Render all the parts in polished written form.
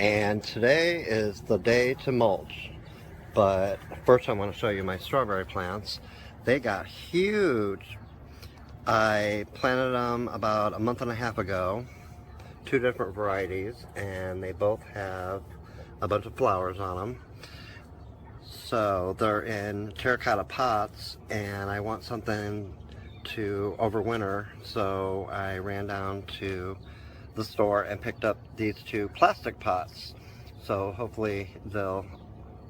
and today is the day to mulch. But first I want to show you my strawberry plants. They got huge. I planted them about a month and a half ago, two different varieties, and they both have a bunch of flowers on them. So they're in terracotta pots, and I want something to overwinter, so I ran down to the store and picked up these two plastic pots. So hopefully they'll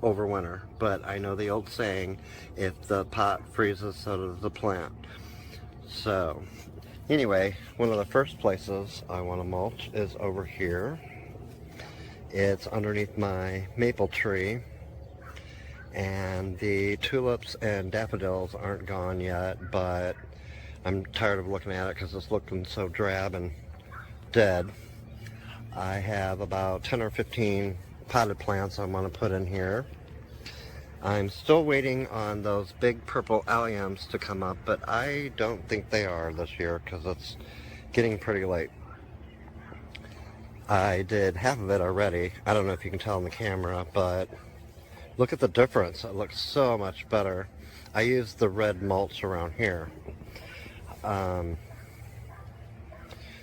overwinter. But I know the old saying, if the pot freezes, so does the plant. So anyway, one of the first places I want to mulch is over here. It's underneath my maple tree, and the tulips and daffodils aren't gone yet, but I'm tired of looking at it because it's looking so drab and dead. I have about 10 or 15 potted plants I want to put in here. I'm still waiting on those big purple alliums to come up, but I don't think they are this year because it's getting pretty late. I did half of it already. I don't know if you can tell in the camera, but look at the difference. It looks so much better. I used the red mulch around here.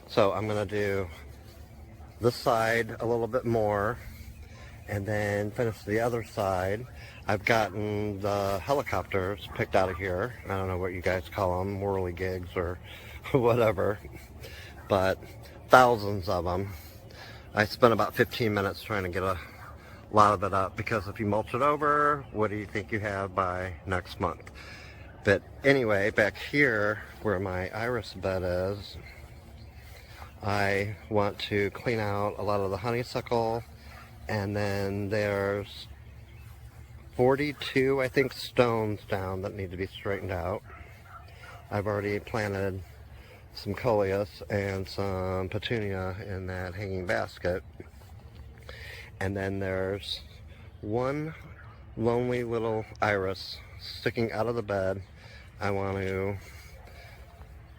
So I'm going to do this side a little bit more and then finish the other side. I've gotten the helicopters picked out of here. I don't know what you guys call them, whirligigs or whatever, but thousands of them. I spent about 15 minutes trying to get a lot of it up, because if you mulch it over, what do you think you have by next month? But anyway, back here where my iris bed is, I want to clean out a lot of the honeysuckle, and then there's 42, I think, stones down that need to be straightened out. I've already planted some coleus and some petunia in that hanging basket. And then there's one lonely little iris sticking out of the bed. I want to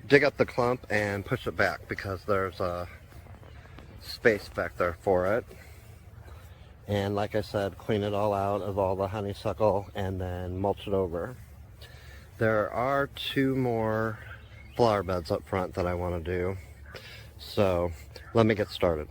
dig up the clump and push it back because there's a space back there for it. And like I said, clean it all out of all the honeysuckle and then mulch it over. There are two more flower beds up front that I want to do. So let me get started.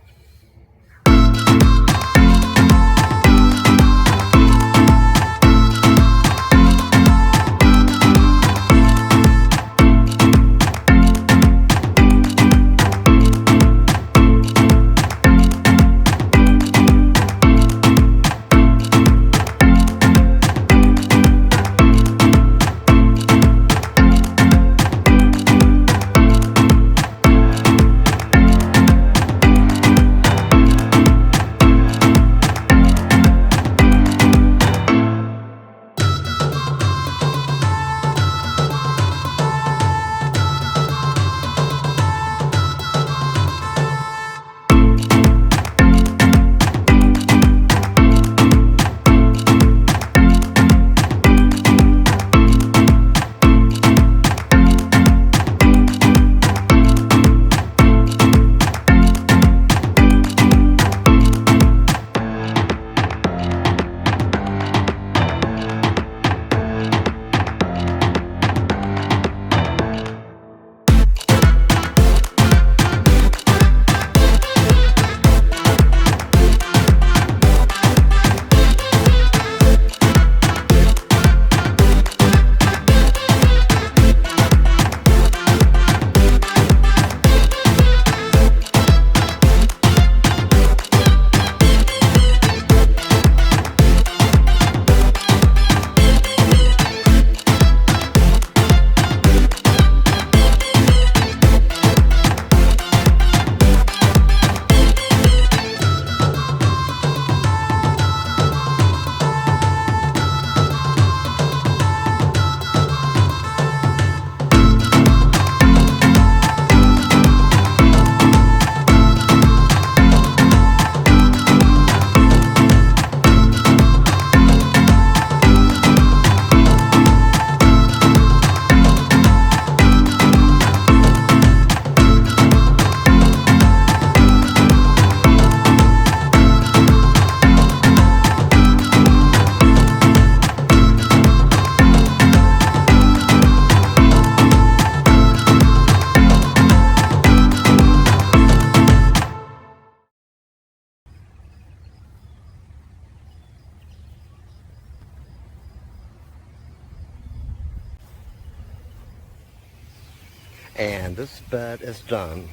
And this bed is done.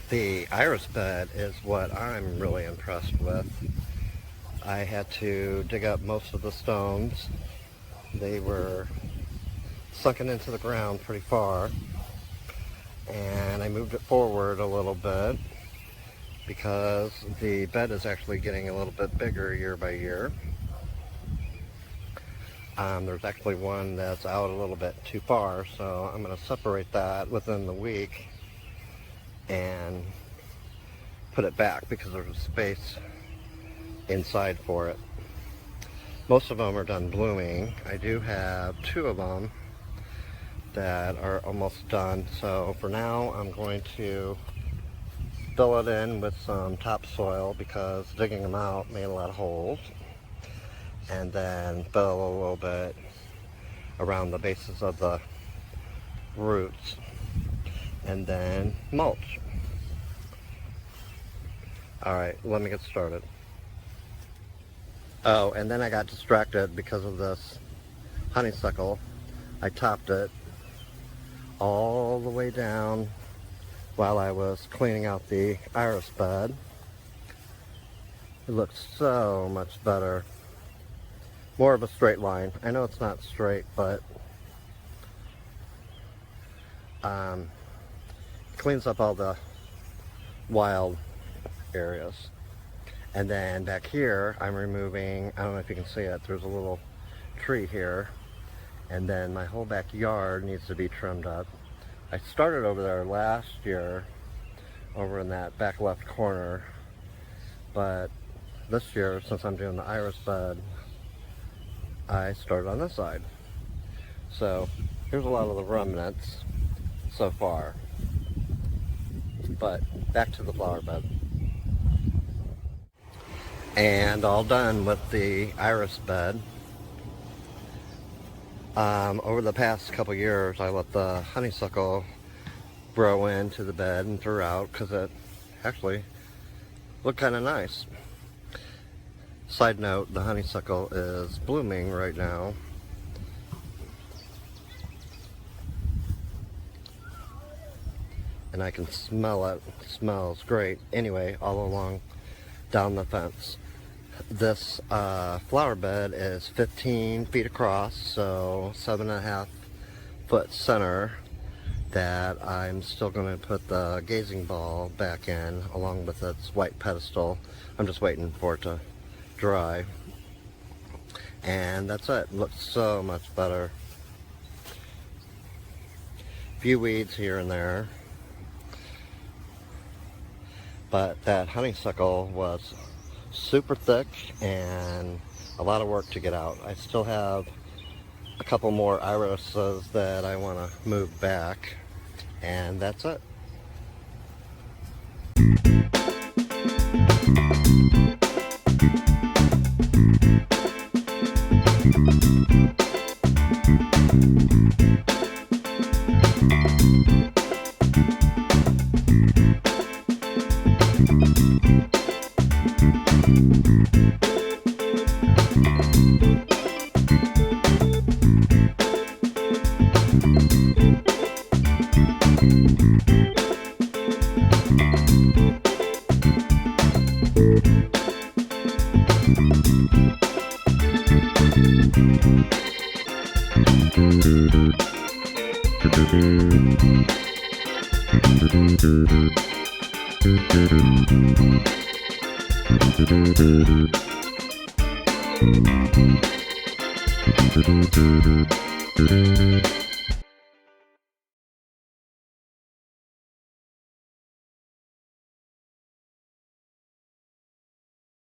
The iris bed is what I'm really impressed with. I had to dig up most of the stones. They were sunken into the ground pretty far, and I moved it forward a little bit because the bed is actually getting a little bit bigger year by year. There's actually one that's out a little bit too far, so I'm going to separate that within the week and put it back because there's a space inside for it. Most of them are done blooming. I do have 2 of them that are almost done, so for now I'm going to fill it in with some topsoil because digging them out made a lot of holes, and then fill a little bit around the bases of the roots, and then mulch. Alright, let me get started. Oh, and then I got distracted because of this honeysuckle. I topped it all the way down while I was cleaning out the iris bed. It looks so much better. More of a straight line. I know it's not straight, but cleans up all the wild areas. And then back here I'm removing, I don't know if you can see it, there's a little tree here, and then my whole backyard needs to be trimmed up. I started over there last year over in that back left corner, but this year, since I'm doing the iris bed, I started on this side. So here's a lot of the remnants so far, but back to the flower bed. And all done with the iris bed. Over the past couple years, I let the honeysuckle grow into the bed and throughout because it actually looked kind of nice. Side note, the honeysuckle is blooming right now. And I can smell it. It smells great. Anyway, all along down the fence. This flower bed is 15 feet across, so 7.5 foot center, that I'm still going to put the gazing ball back in along with its white pedestal. I'm just waiting for it to dry. And that's it. It looks so much better. Few weeds here and there. But that honeysuckle was super thick and a lot of work to get out. I still have a couple more irises that I want to move back, and that's it. Thank you.